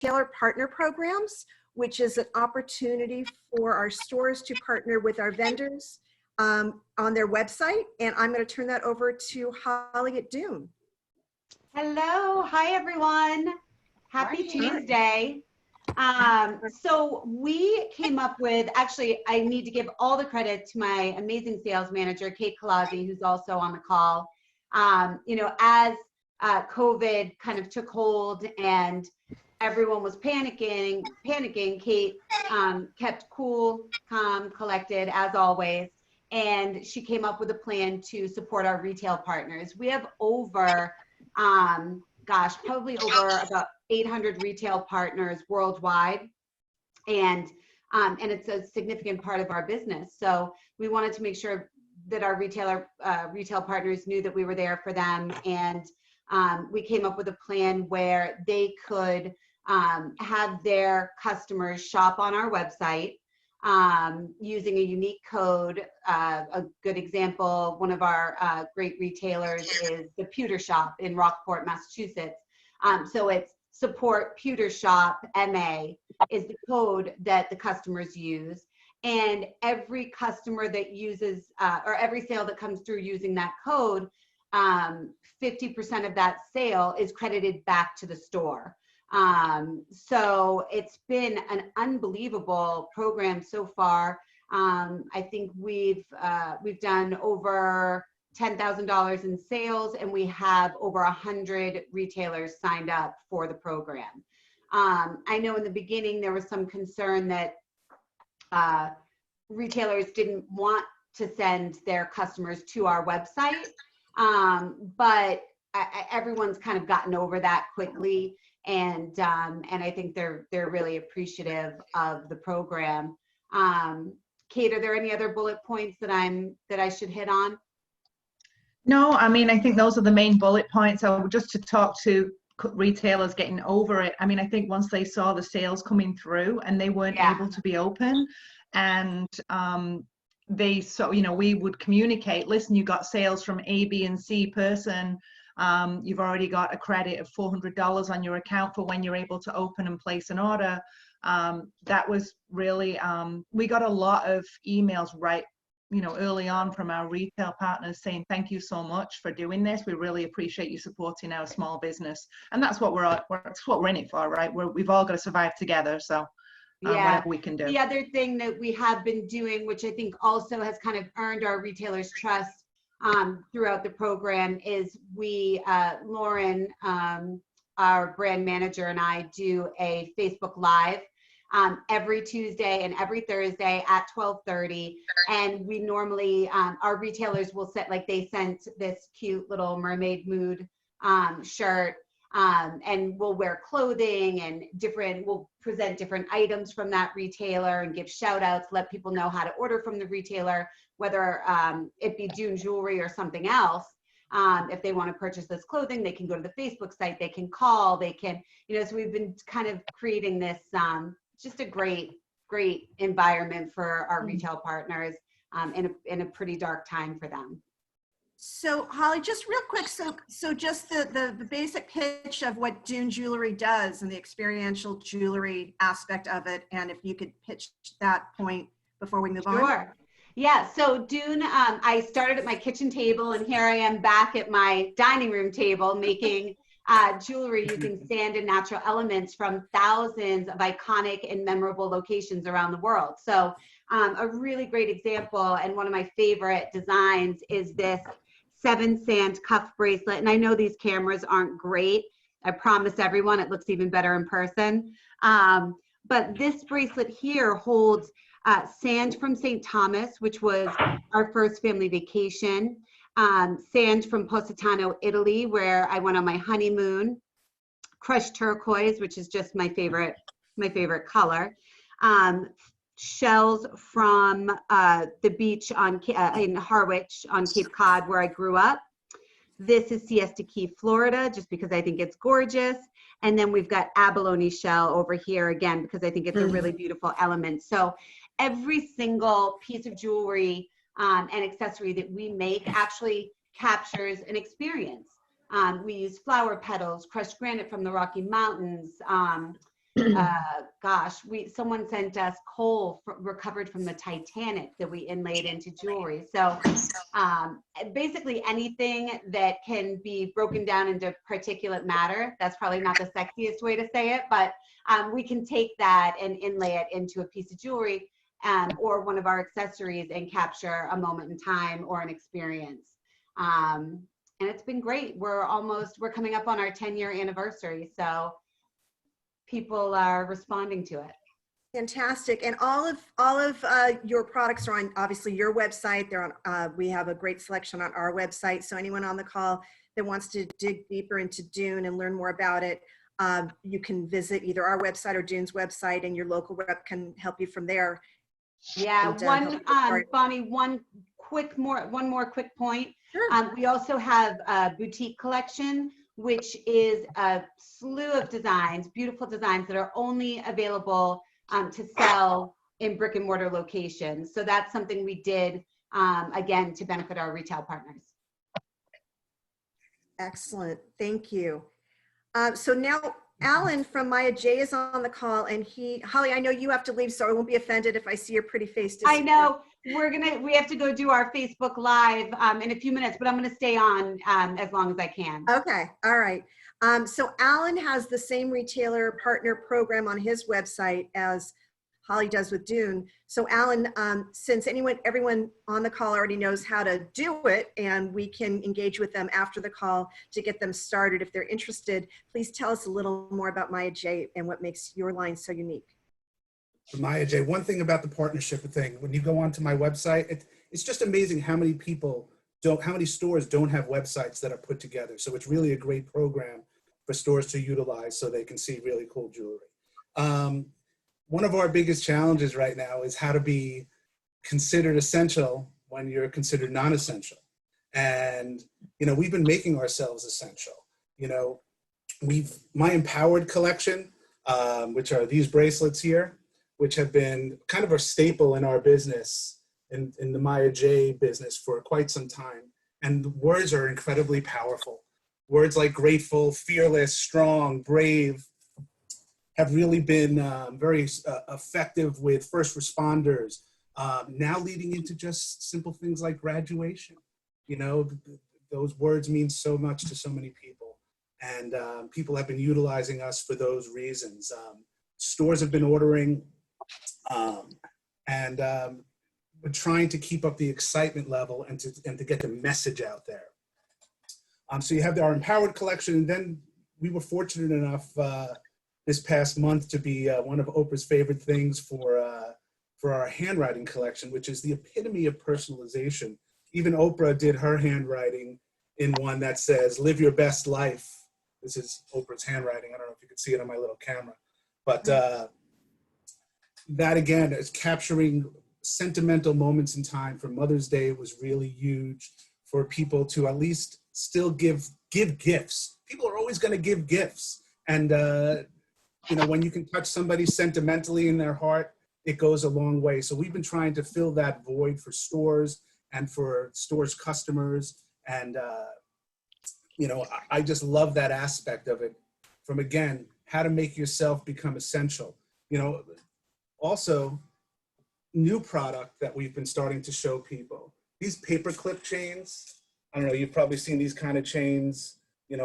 retailer partner programs, which is an opportunity for our stores to partner with our vendors on their website. And I'm going to turn that over to Holly at Dune. Hello. Hi, everyone. Happy Tuesday. So we came up with, actually, I need to give all the credit to my amazing sales manager, Kate Colazzi, who's also on the call. You know, as COVID kind of took hold and everyone was panicking, Kate kept cool, calm, collected as always. And she came up with a plan to support our retail partners. We have over, probably over about 800 retail partners worldwide. And it's a significant part of our business. So we wanted to make sure that our retail partners knew that we were there for them. And we came up with a plan where they could have their customers shop on our website using a unique code. A good example, one of our great retailers is the Pewter Shop in Rockport, Massachusetts. So it's support Pewter Shop MA is the code that the customers use. And every customer that uses, or every sale that comes through using that code, 50% of that sale is credited back to the store. So it's been an unbelievable program so far. I think we've done over $10,000 in sales, and we have over 100 retailers signed up for the program. I know in the beginning there was some concern that retailers didn't want to send their customers to our website, but everyone's kind of gotten over that quickly. And I think they're really appreciative of the program. Kate, are there any other bullet points that I should hit on? No, I mean, I think those are the main bullet points. So just to talk to retailers getting over it. I mean, I think once they saw the sales coming through and they weren't able to be open, and they saw, you know, we would communicate, listen, you got sales from A, B, and C person. You've already got a credit of $400 on your account for when you're able to open and place an order. That was really, we got a lot of emails early on from our retail partners saying, thank you so much for doing this. We really appreciate you supporting our small business. And that's what we're in it for, right? We've all got to survive together. So whatever we can do. The other thing that we have been doing, which I think also has kind of earned our retailers' trust throughout the program, is Lauren, our brand manager, and I do a Facebook Live every Tuesday and every Thursday at 12:30. And we normally, our retailers will they sent this cute little mermaid mood shirt, and we'll wear clothing and we'll present different items from that retailer and give shout outs, let people know how to order from the retailer, whether it be Dune Jewelry or something else. If they want to purchase this clothing, they can go to the Facebook site, they can call, they can, so we've been kind of creating this, just a great environment for our retail partners in a pretty dark time for them. So Holly, just real quick, so just the basic pitch of what Dune Jewelry does and the experiential jewelry aspect of it, and if you could pitch that point before we move on. Sure. Yeah, so Dune, I started at my kitchen table, and here I am back at my dining room table making jewelry using sand and natural elements from thousands of iconic and memorable locations around the world. So a really great example, and one of my favorite designs, is this 7 sand cuff bracelet. And I know these cameras aren't great. I promise everyone it looks even better in person. But this bracelet here holds sand from St. Thomas, which was our first family vacation, sand from Positano, Italy, where I went on my honeymoon, crushed turquoise, which is just my favorite color, shells from the beach in Harwich on Cape Cod, where I grew up. This is Siesta Key, Florida, just because I think it's gorgeous. And then we've got abalone shell over here again, because I think it's a really beautiful element. So every single piece of jewelry and accessory that we make actually captures an experience. We use flower petals, crushed granite from the Rocky Mountains, gosh, someone sent us coal recovered from the Titanic that we inlaid into jewelry. So basically anything that can be broken down into particulate matter, that's probably not the sexiest way to say it, but we can take that and inlay it into a piece of jewelry or one of our accessories and capture a moment in time or an experience. And it's been great. We're coming up on our 10-year anniversary. So people are responding to it. Fantastic. And all of your products are on, obviously, your website. They're on, we have a great selection on our website. So anyone on the call that wants to dig deeper into Dune and learn more about it, you can visit either our website or Dune's website, and your local rep can help you from there. Yeah, Bonnie, one more quick point. Sure. We also have a boutique collection, which is a slew of designs, beautiful designs that are only available to sell in brick and mortar locations. So that's something we did, again, to benefit our retail partners. Excellent. Thank you. So now Alan from Maya J is on the call, and Holly, I know you have to leave, so I won't be offended if I see your pretty face. I know we have to go do our Facebook Live in a few minutes, but I'm going to stay on as long as I can. Okay. All right. So Alan has the same retailer partner program on his website as Holly does with Dune. So Alan, since everyone on the call already knows how to do it, and we can engage with them after the call to get them started if they're interested, please tell us a little more about Maya J and what makes your line so unique. Maya J, one thing about the partnership thing, when you go onto my website, it's just amazing how many how many stores don't have websites that are put together. So it's really a great program for stores to utilize so they can see really cool jewelry. One of our biggest challenges right now is how to be considered essential when you're considered non-essential. And, we've been making ourselves essential. My Empowered collection, which are these bracelets here, which have been kind of a staple in our business, in the Maya J business for quite some time. And the words are incredibly powerful. Words like grateful, fearless, strong, brave, have really been very effective with first responders, now leading into just simple things like graduation. Those words mean so much to so many people, and people have been utilizing us for those reasons. Stores have been ordering, and we're trying to keep up the excitement level and to get the message out there. So you have our Empowered collection, and then we were fortunate enough this past month to be one of Oprah's favorite things for our handwriting collection, which is the epitome of personalization. Even Oprah did her handwriting in one that says, "Live your best life." This is Oprah's handwriting. I don't know if you can see it on my little camera, but that again is capturing sentimental moments in time. For Mother's Day was really huge for people to at least still give gifts. People are always going to give gifts, and when you can touch somebody sentimentally in their heart, it goes a long way. So we've been trying to fill that void for stores and for stores' customers. And, I just love that aspect of it, from, again, how to make yourself become essential. Also, new product that we've been starting to show people. These paperclip chains, I don't know, you've probably seen these kind of chains,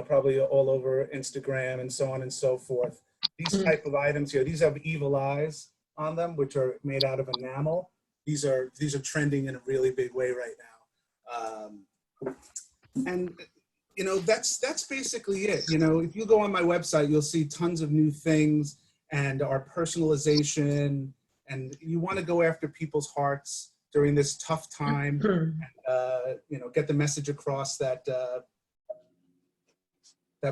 probably all over Instagram and so on and so forth. These type of items here, these have evil eyes on them, which are made out of enamel. These are trending in a really big way right now. And that's basically it. If you go on my website, you'll see tons of new things and our personalization, and you want to go after people's hearts during this tough time, and, get the message across that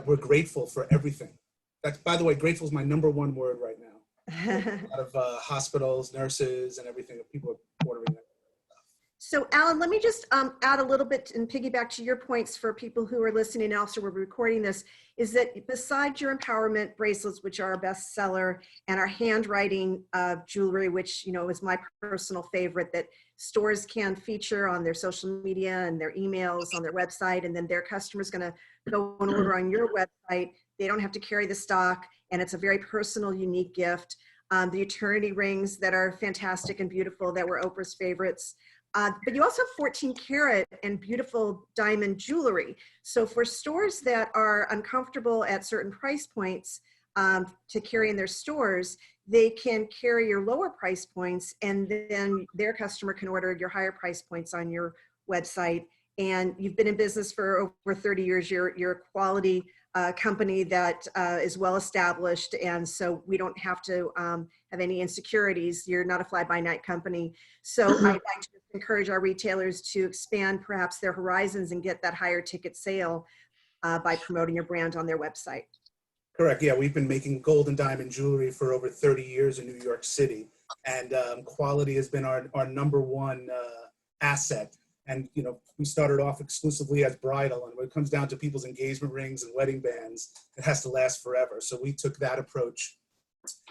we're grateful for everything. That's, by the way, grateful is my #1 word right now. A lot of hospitals, nurses, and everything, people are ordering that. So Alan, let me just add a little bit and piggyback to your points for people who are listening. And also, we're recording this, is that besides your empowerment bracelets, which are our best seller, and our handwriting jewelry, which is my personal favorite, that stores can feature on their social media and their emails on their website, and then their customers going to go and order on your website. They don't have to carry the stock, and it's a very personal, unique gift. The eternity rings that are fantastic and beautiful that were Oprah's favorites. But you also have 14 karat and beautiful diamond jewelry. So for stores that are uncomfortable at certain price points to carry in their stores, they can carry your lower price points, and then their customer can order your higher price points on your website. And you've been in business for over 30 years. You're a quality company that is well established, and so we don't have to have any insecurities. You're not a fly-by-night company. So I'd like to encourage our retailers to expand perhaps their horizons and get that higher ticket sale by promoting your brand on their website. Correct. Yeah, we've been making gold and diamond jewelry for over 30 years in New York City, and quality has been our number one asset. And, you know, we started off exclusively as bridal, and when it comes down to people's engagement rings and wedding bands, it has to last forever. So we took that approach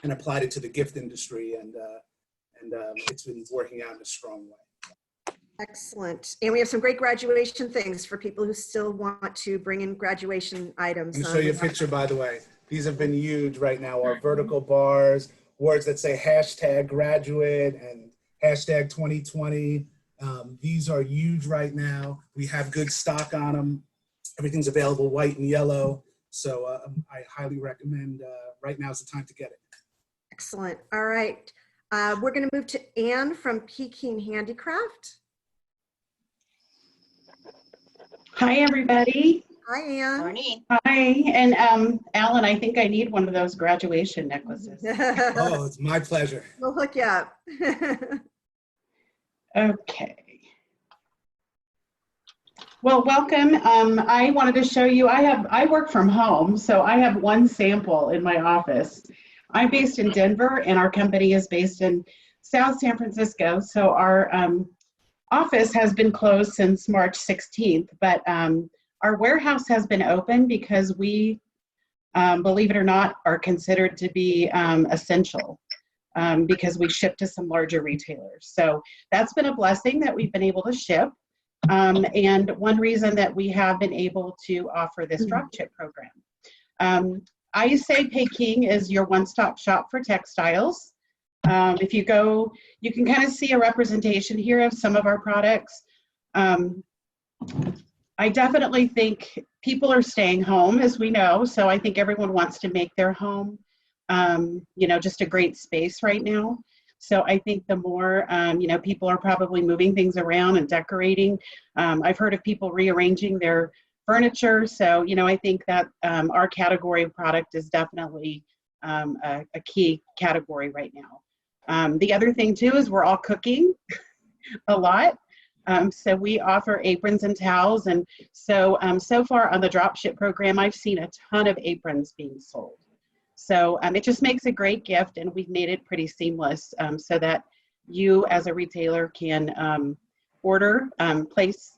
and applied it to the gift industry, and it's been working out in a strong way. Excellent. And we have some great graduation things for people who still want to bring in graduation items. Let me show you a picture, by the way. These have been huge right now. Our vertical bars, words that say hashtag graduate and hashtag 2020. These are huge right now. We have good stock on them. Everything's available white and yellow. So I highly recommend, right now is the time to get it. Excellent. All right. We're going to move to Anne from Peking Handicraft. Hi, everybody. Hi, Anne. Morning. Hi. And Alan, I think I need one of those graduation necklaces. Oh, it's my pleasure. We'll hook you up. Okay. Well, welcome. I wanted to show you, I work from home, so I have one sample in my office. I'm based in Denver, and our company is based in South San Francisco. So our office has been closed since March 16th, but our warehouse has been open because we, believe it or not, are considered to be essential. Because we ship to some larger retailers. So that's been a blessing that we've been able to ship. And one reason that we have been able to offer this drop ship program. I say Peking is your one-stop shop for textiles. If you go, you can kind of see a representation here of some of our products. I definitely think people are staying home, as we know, so I think everyone wants to make their home you know, just a great space right now. So I think the more, you know, people are probably moving things around and decorating. I've heard of people rearranging their furniture. So, you know, I think that our category of product is definitely a key category right now. The other thing too is we're all cooking a lot. So we offer aprons and towels. And so, so far on the dropship program, I've seen a ton of aprons being sold. So it just makes a great gift, and we've made it pretty seamless so that you as a retailer can order, place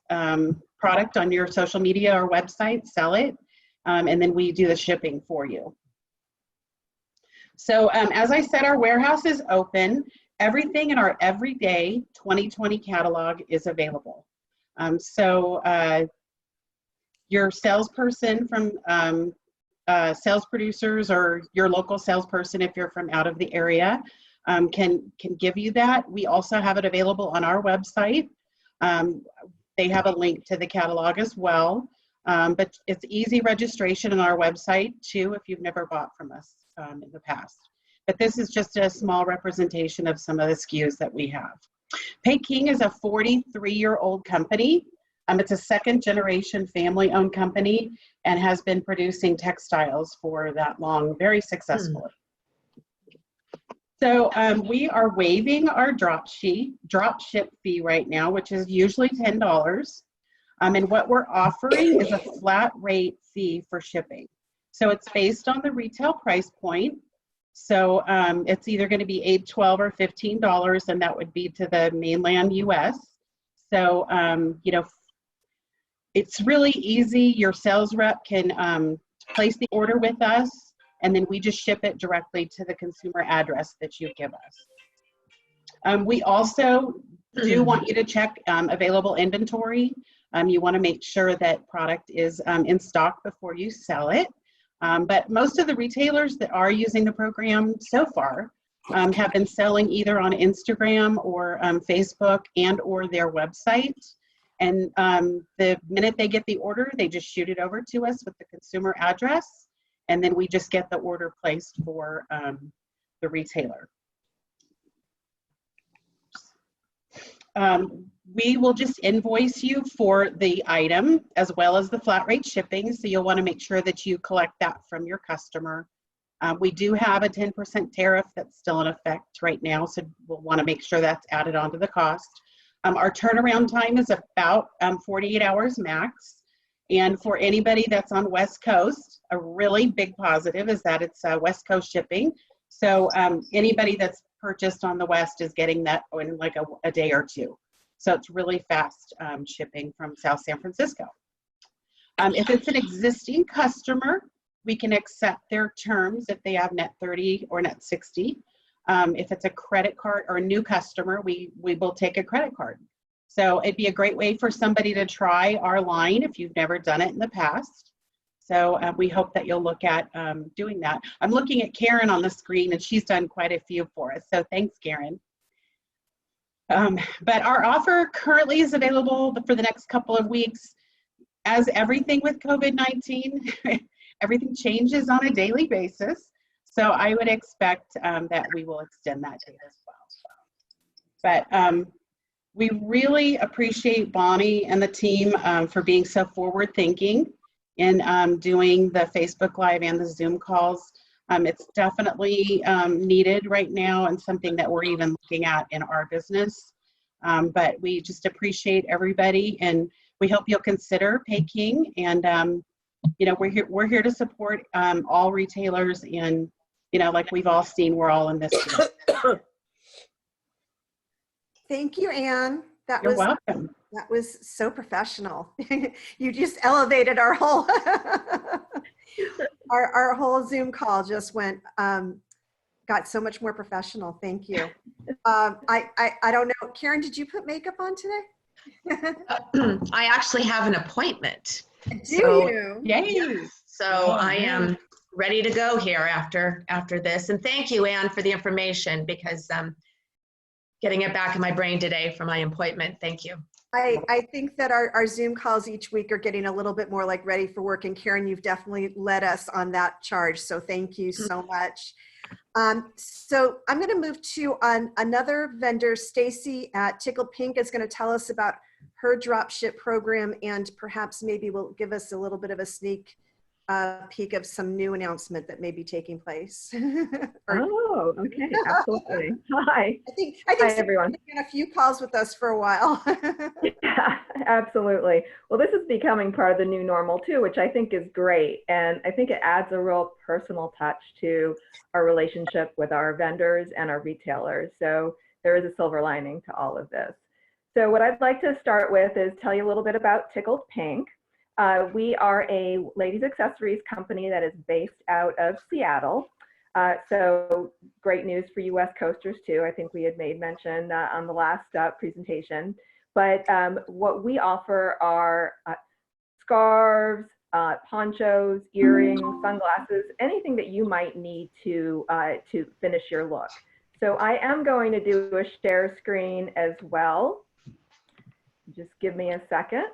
product on your social media or website, sell it, and then we do the shipping for you. So as I said, our warehouse is open. Everything in our everyday 2020 catalog is available. So your salesperson from sales producers or your local salesperson, if you're from out of the area, can give you that. We also have it available on our website. They have a link to the catalog as well, but it's easy registration on our website too if you've never bought from us in the past. But this is just a small representation of some of the SKUs that we have. Peking is a 43-year-old company. It's a second-generation family-owned company and has been producing textiles for that long, very successfully. So we are waiving our drop ship fee right now, which is usually $10. And what we're offering is a flat rate fee for shipping. So it's based on the retail price point. So it's either going to be $8, $12, or $15, and that would be to the mainland US. So, you know, it's really easy. Your sales rep can place the order with us, and then we just ship it directly to the consumer address that you give us. We also do want you to check available inventory. You want to make sure that product is in stock before you sell it. But most of the retailers that are using the program so far have been selling either on Instagram or Facebook and or their website. And the minute they get the order, they just shoot it over to us with the consumer address, and then we just get the order placed for the retailer. We will just invoice you for the item as well as the flat rate shipping. So you'll want to make sure that you collect that from your customer. We do have a 10% tariff that's still in effect right now. So we'll want to make sure that's added onto the cost. Our turnaround time is about 48 hours max. And for anybody that's on West Coast, a really big positive is that it's West Coast shipping. So anybody that's purchased on the West is getting that in like a day or two. So it's really fast shipping from South San Francisco. If it's an existing customer, we can accept their terms if they have net 30 or net 60. If it's a credit card or a new customer, we will take a credit card. So it'd be a great way for somebody to try our line if you've never done it in the past. So we hope that you'll look at doing that. I'm looking at Karen on the screen, and she's done quite a few for us. So thanks, Karen. But our offer currently is available for the next couple of weeks. As everything with COVID-19, everything changes on a daily basis. So I would expect that we will extend that date as well. But we really appreciate Bonnie and the team for being so forward thinking in doing the Facebook Live and the Zoom calls. It's definitely needed right now and something that we're even looking at in our business. But we just appreciate everybody, and we hope you'll consider Peiking. And you know, we're here to support all retailers, and you know, like we've all seen, we're all in this together. Thank you, Anne. You're welcome. That was so professional. You just elevated our whole our whole Zoom call just went got so much more professional. Thank you. I don't know, Karen, did you put makeup on today? I actually have an appointment. Do you? Yay! So I am ready to go here after this. And thank you, Anne, for the information, because getting it back in my brain today for my appointment. Thank you. I think that our Zoom calls each week are getting a little bit more like ready for work. And Karen, you've definitely led us on that charge. So thank you so much. So I'm going to move to another vendor. Stacy at Tickled Pink is going to tell us about her dropship program, and perhaps maybe will give us a little bit of a sneak peek of some new announcement that may be taking place. Oh, okay, absolutely. Hi. I think Hi, everyone. Been a few calls with us for a while. Yeah, absolutely. Well, this is becoming part of the new normal too, which I think is great. And I think it adds a real personal touch to our relationship with our vendors and our retailers. So there is a silver lining to all of this. So what I'd like to start with is tell you a little bit about Tickled Pink. We are a ladies accessories company that is based out of Seattle. So great news for you West Coasters too. I think we had made mention on the last presentation. But what we offer are scarves, ponchos, earrings, sunglasses, anything that you might need to finish your look. So I am going to do a share screen as well. Just give me a second.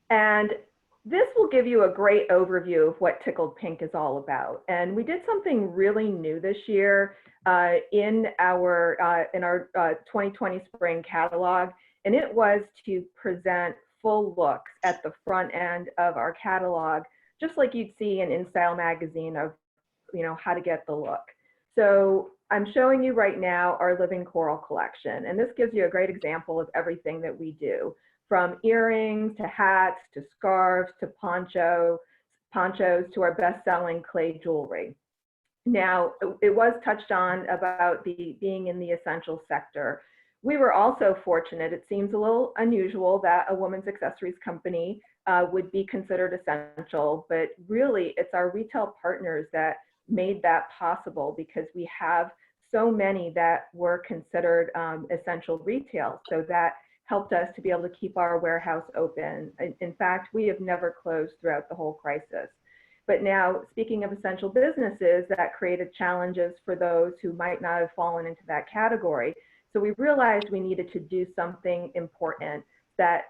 And this will give you a great overview of what Tickled Pink is all about. And we did something really new this year in our 2020 spring catalog, and it was to present full looks at the front end of our catalog, just like you'd see in InStyle magazine of, you know, how to get the look. So I'm showing you right now our Living Coral collection, and this gives you a great example of everything that we do, from earrings to hats to scarves to ponchos to our best-selling clay jewelry. Now, it was touched on about being in the essential sector. We were also fortunate. It seems a little unusual that a women's accessories company would be considered essential, but really it's our retail partners that made that possible, because we have so many that were considered essential retail. So that helped us to be able to keep our warehouse open. In fact, we have never closed throughout the whole crisis. But now, speaking of essential businesses, that created challenges for those who might not have fallen into that category. So we realized we needed to do something important that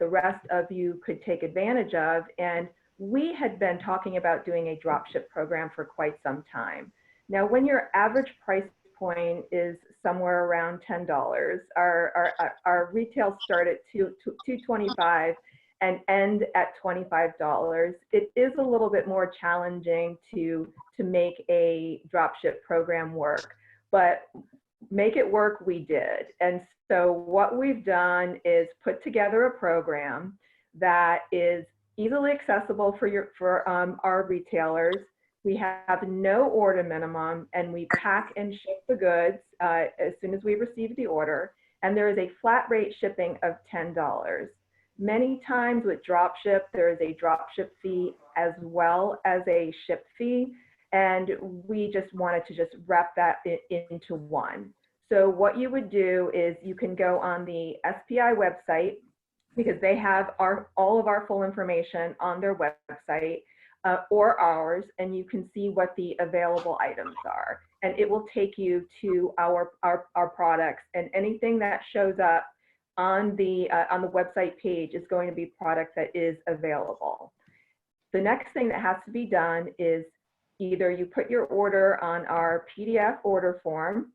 the rest of you could take advantage of. And we had been talking about doing a dropship program for quite some time. Now, when your average price point is somewhere around $10, our retail start at $225 and end at $25. It is a little bit more challenging to make a dropship program work, but make it work we did. And so what we've done is put together a program that is easily accessible for our retailers. We have no order minimum, and we pack and ship the goods as soon as we receive the order. And there is a flat rate shipping of $10. Many times with dropship, there is a dropship fee as well as a ship fee. And we just wanted to just wrap that into one. So what you would do is you can go on the SPI website, because they have all of our full information on their website or ours, and you can see what the available items are. And it will take you to our products, and anything that shows up on the website page is going to be product that is available. The next thing that has to be done is either you put your order on our PDF order form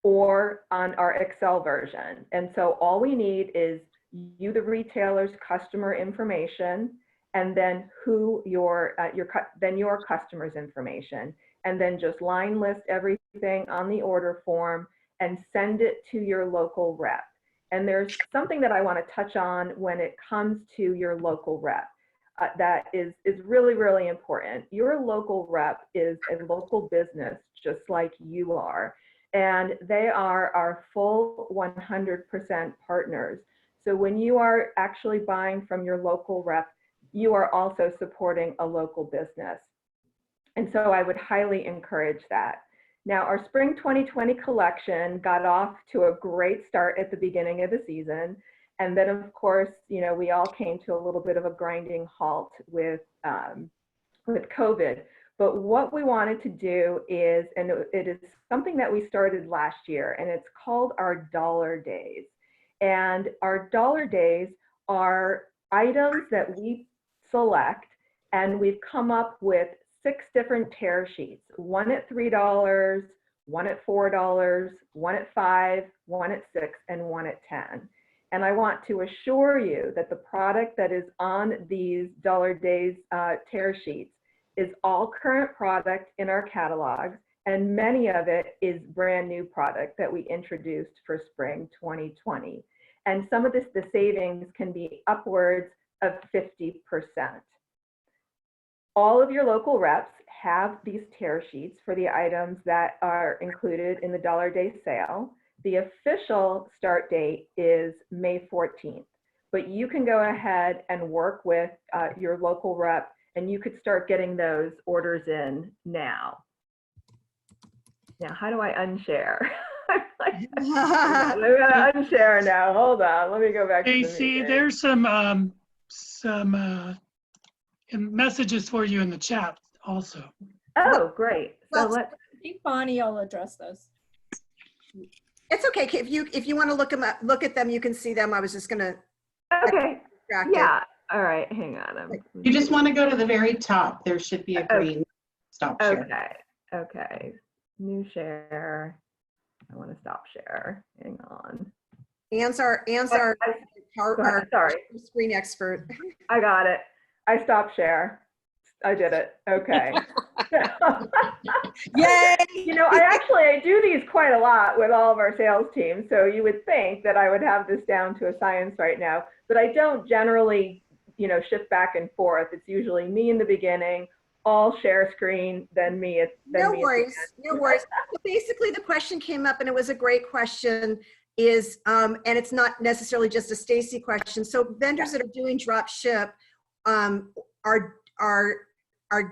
or on our Excel version. And so all we need is you, the retailer's customer information, and then your customer's information, and then just line list everything on the order form and send it to your local rep. And there's something that I want to touch on when it comes to your local rep that is really, really important. Your local rep is a local business just like you are, and they are our full 100% partners. So when you are actually buying from your local rep, you are also supporting a local business. And so I would highly encourage that. Now, our spring 2020 collection got off to a great start at the beginning of the season. And then of course, we all came to a little bit of a grinding halt with COVID. But what we wanted to do is, and it is something that we started last year, and it's called our Dollar Days. And our Dollar Days are items that we select, and we've come up with 6 different tear sheets, one at $3, one at $4, one at $5, one at $6, and one at $10. And I want to assure you that the product that is on these Dollar Days tear sheets is all current product in our catalogs, and many of it is brand new product that we introduced for spring 2020. And some of the savings can be upwards of 50%. All of your local reps have these tear sheets for the items that are included in the Dollar Day sale. The official start date is May 14th, but you can go ahead and work with your local rep, and you could start getting those orders in now. Now, how do I unshare? I'm gonna unshare now. Hold on, let me go back to the Stacy, meeting. there's some messages for you in the chat also. Oh, great. So Well, let's, I think Bonnie will address those. It's okay. If you want to look at them, you can see them. I was just gonna okay, distract it. yeah. All right, hang on. You just want to go to the very top. There should be a green stop share. Okay, okay. New share. I want to stop share. Hang on. Ann's our Go ahead, sorry, screen expert. I got it. I stopped share. I did it. Okay. Yay! I do these quite a lot with all of our sales teams. So you would think that I would have this down to a science right now, but I don't generally, shift back and forth. It's usually me in the beginning, all share screen, then me. No worries. So basically the question came up, and it was a great question, is, and it's not necessarily just a Stacy question. So vendors that are doing drop ship are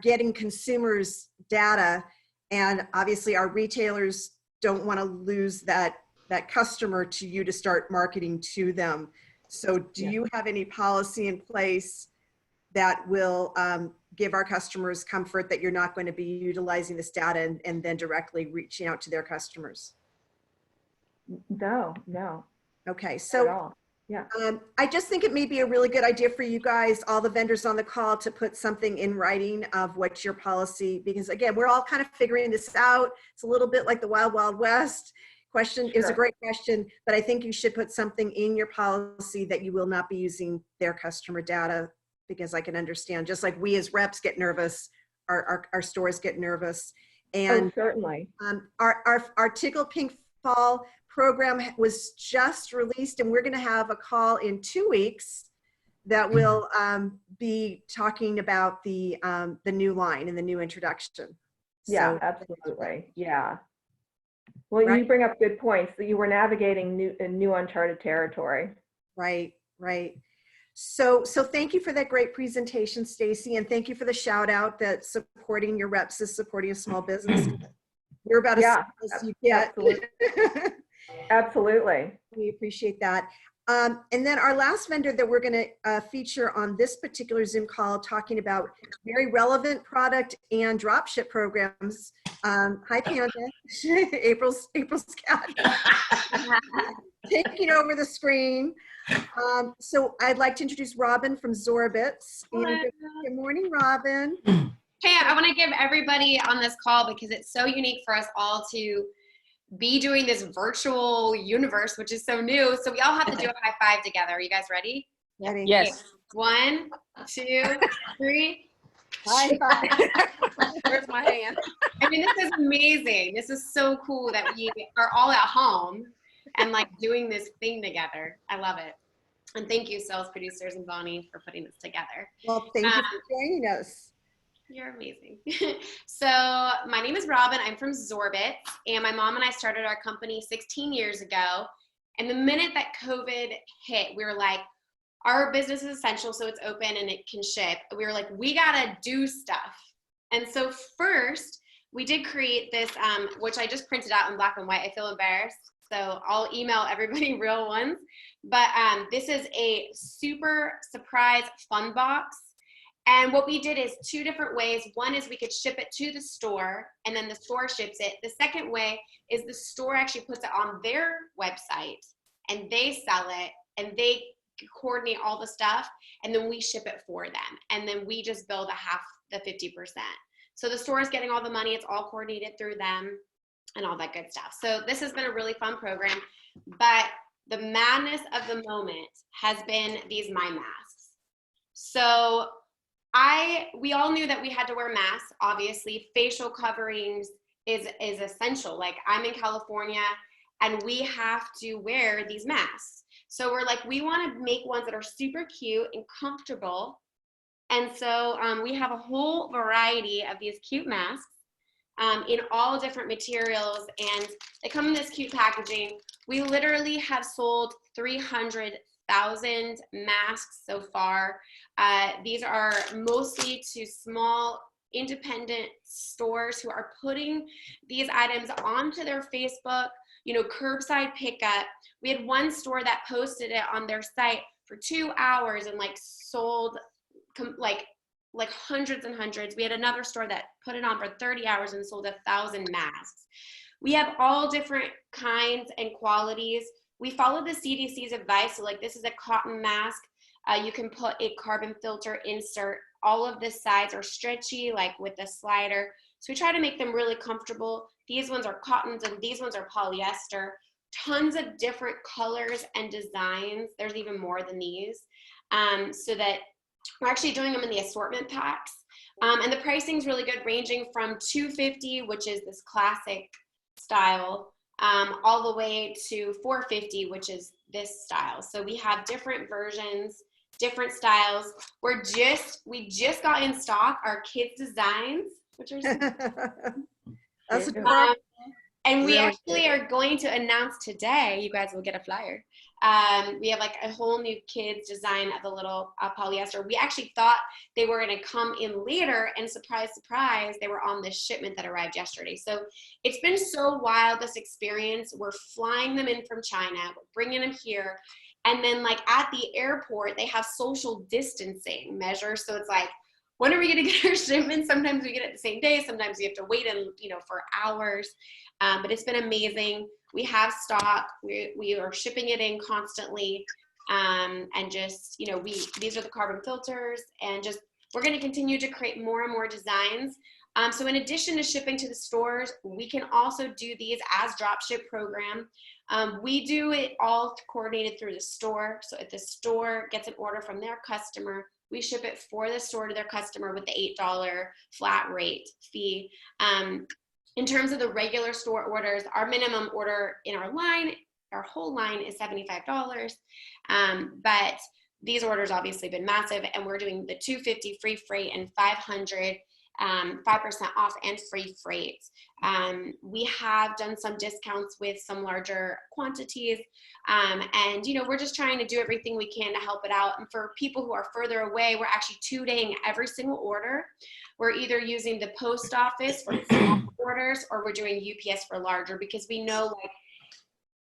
getting consumers' data, and obviously our retailers don't want to lose that that customer to you to start marketing to them. So do you have any policy in place that will give our customers comfort that you're not going to be utilizing this data and then directly reaching out to their customers? No, Okay, at so all. Yeah. I just think it may be a really good idea for you guys, all the vendors on the call, to put something in writing of what your policy, because again, we're all kind of figuring this out. It's a little bit like the Wild Wild West. Question is a Sure. great question, but I think you should put something in your policy that you will not be using their customer data, because I can understand, just like we as reps get nervous, our stores get nervous. And Oh, certainly. our Tickle Pink Fall program was just released, and we're going to have a call in 2 weeks that will be talking about the new line and the new introduction. Yeah, So- absolutely. Yeah. Well, Right. you bring up good points that you were navigating new uncharted territory. Right. So thank you for that great presentation, Stacy, and thank you for the shout out that supporting your reps is supporting a small business. You're about as Yeah, simple as you get. absolutely. Absolutely. We appreciate that. And then our last vendor that we're going to feature on this particular Zoom call, talking about very relevant product and dropship programs. Hi, Panda. April's cat. Taking over the screen. So I'd like to introduce Robin from Zorbits. And good morning, Robin. Hey, I want to give everybody on this call, because it's so unique for us all to be doing this virtual universe, which is so new. So we all have to do a high five together. Are you guys ready? Ready? Yes. 1, 2, 3. High five. Where's my hand? I mean, this is amazing. This is so cool that we are all at home and like doing this thing together. I love it. And thank you, sales producers and Bonnie, for putting this together. Well, thank you for joining us. You're amazing. So my name is Robin. I'm from Zorbits, and my mom and I started our company 16 years ago. And the minute that COVID hit, we were like, our business is essential, so it's open and it can ship. We were like, we gotta do stuff. And so first, we did create this, which I just printed out in black and white. I feel embarrassed, so I'll email everybody real ones. But this is a super surprise fun box. And what we did is 2 different ways. One is we could ship it to the store, and then the store ships it. The second way is the store actually puts it on their website, and they sell it, and they coordinate all the stuff, and then we ship it for them. And then we just bill the 50%. So the store is getting all the money. It's all coordinated through them and all that good stuff. So this has been a really fun program. But the madness of the moment has been these My Masks. So we all knew that we had to wear masks. Obviously, facial coverings is essential. Like, I'm in California and we have to wear these masks. So we're like, we want to make ones that are super cute and comfortable. And so we have a whole variety of these cute masks in all different materials, and they come in this cute packaging. We literally have sold 300,000 masks so far. These are mostly to small independent stores who are putting these items onto their Facebook, curbside pickup. We had one store that posted it on their site for 2 hours and sold like hundreds and hundreds. We had another store that put it on for 30 hours and sold 1,000 masks. We have all different kinds and qualities. We follow the CDC's advice. So this is a cotton mask. You can put a carbon filter insert. All of the sides are stretchy, like with a slider. So we try to make them really comfortable. These ones are cottons and these ones are polyester. Tons of different colors and designs. There's even more than these. So that we're actually doing them in the assortment packs. And the pricing is really good, ranging from $250, which is this classic style, all the way to $450, which is this style. So we have different versions, different styles. We just got in stock our kids designs, which are That's adorable. And we Really actually are going to announce today, you guys will get a flyer. We have like a whole new kids design of the little polyester. We actually thought they were going to come in later, and surprise, surprise, they were on this shipment that arrived yesterday. So it's been so wild, this experience. We're flying them in from China, we're bringing them here. And then like at the airport, they have social distancing measures. So it's like, when are we going to get our shipment? Sometimes we get it the same day. Sometimes we have to wait for hours. But it's been amazing. We have stock. We are shipping it in constantly. And just, these are the carbon filters, and just, we're going to continue to create more and more designs. So in addition to shipping to the stores, we can also do these as drop ship program. We do it all coordinated through the store. So if the store gets an order from their customer, we ship it for the store to their customer with the $8 flat rate fee. In terms of the regular store orders, our minimum order in our whole line is $75. But these orders obviously been massive, and we're doing the $250 free freight and $500 5% off and free freight. We have done some discounts with some larger quantities, and we're just trying to do everything we can to help it out. And for people who are further away, we're actually 2-daying every single order. We're either using the post office for small orders, or we're doing UPS for larger, because we know like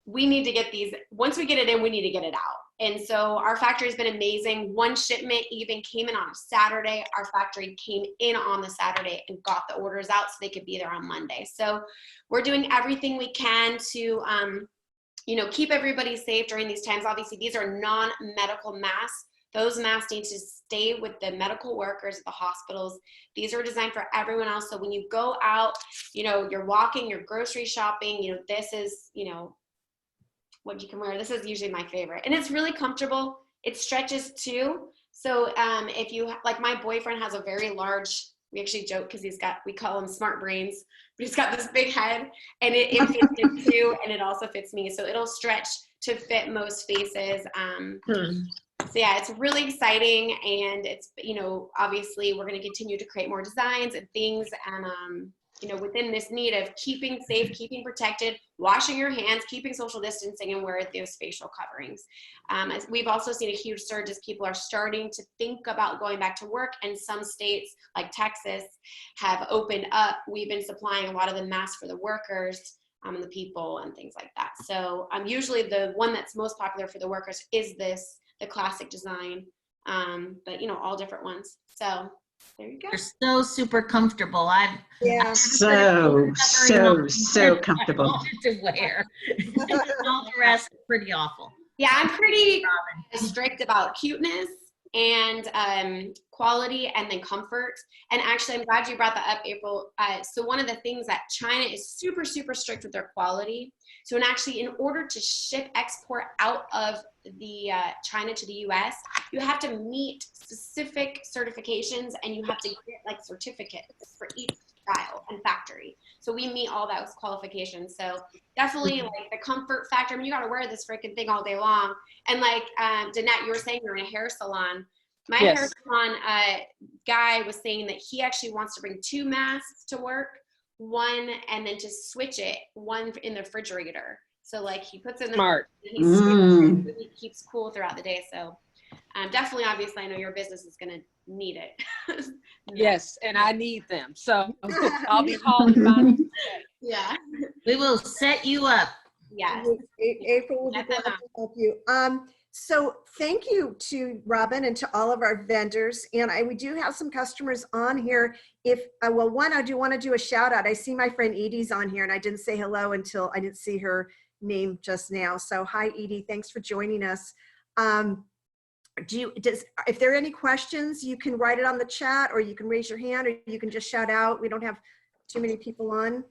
we need to get these, once we get it in, we need to get it out. And so our factory has been amazing. One shipment even came in on a Saturday. Our factory came in on the Saturday and got the orders out so they could be there on Monday. So we're doing everything we can to, keep everybody safe during these times. Obviously, these are non-medical masks. Those masks need to stay with the medical workers at the hospitals. These are designed for everyone else. So when you go out, you're walking, you're grocery shopping, this is, what you can wear. This is usually my favorite, and it's really comfortable. It stretches too. So if you, like, my boyfriend has a very large, we actually joke because we call him smart brains, but he's got this big head, and it fits him too, and it also fits me. So it'll stretch to fit most faces. So yeah, it's really exciting, and it's, obviously we're going to continue to create more designs and things, and within this need of keeping safe, keeping protected, washing your hands, keeping social distancing, and wear those facial coverings. We've also seen a huge surge as people are starting to think about going back to work, and some states like Texas have opened up. We've been supplying a lot of the masks for the workers and the people and things like that. So usually the one that's most popular for the workers is the classic design, but all different ones. So there you go. They're so super comfortable. Yeah. So comfortable. To wear. All the rest are pretty awful. Yeah, I'm pretty strict about cuteness and quality, and then comfort. And actually, I'm glad you brought that up, April. So one of the things that China is super, super strict with their quality. So in order to export out of the China to the US, you have to meet specific certifications, and you have to get like certificates for each style and factory. So we meet all those qualifications. So definitely like the comfort factor. I mean, you got to wear this freaking thing all day long. And like Danette, you were saying you're in a hair salon. My hair salon guy was saying that he actually wants to bring 2 masks to work, one, and then to switch it, one in the refrigerator. So like he puts in the Smart. He switches it, he keeps cool throughout the day. So definitely, obviously, I know your business is going to need it. Yes, and I need them. So I'll be calling Bonnie. Yeah. We will set you up. Yes. April will be glad to help you. So thank you to Robin and to all of our vendors. And we do have some customers on here. One, I do want to do a shout out. I see my friend Edie's on here, and I didn't say hello until I didn't see her name just now. So hi, Edie. Thanks for joining us. If there are any questions, you can write it on the chat, or you can raise your hand, or you can just shout out. We don't have too many people on.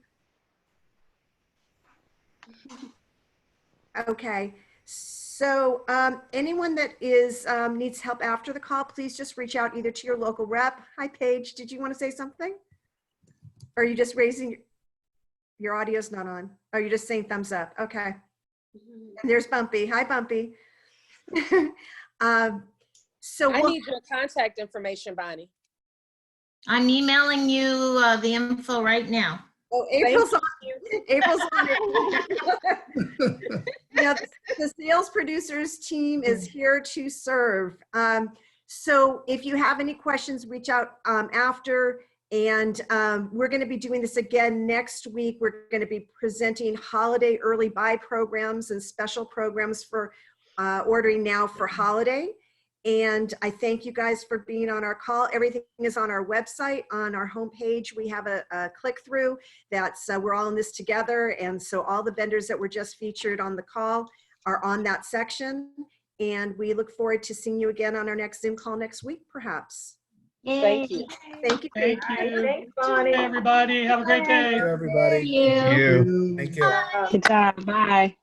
Okay. So anyone that needs help after the call, please just reach out either to your local rep. Hi, Paige. Did you want to say something? Or are you just raising your audio's not on? Or are you just saying thumbs up? Okay. And there's Bumpy. Hi, Bumpy. So I need your contact information, Bonnie. I'm emailing you the info right now. Oh, April's on. April's on it. Yeah, the sales producers team is here to serve. So if you have any questions, reach out after. And we're going to be doing this again next week. We're going to be presenting holiday early buy programs and special programs for ordering now for holiday. And I thank you guys for being on our call. Everything is on our website. On our homepage, we have a click through that's we're all in this together. And so all the vendors that were just featured on the call are on that section. And we look forward to seeing you again on our next Zoom call next week, perhaps. Thank you. Thank you. Thank you. Thanks, Bonnie. Everybody, have a great day. Everybody. Thank you. Thank you. Good job. Bye.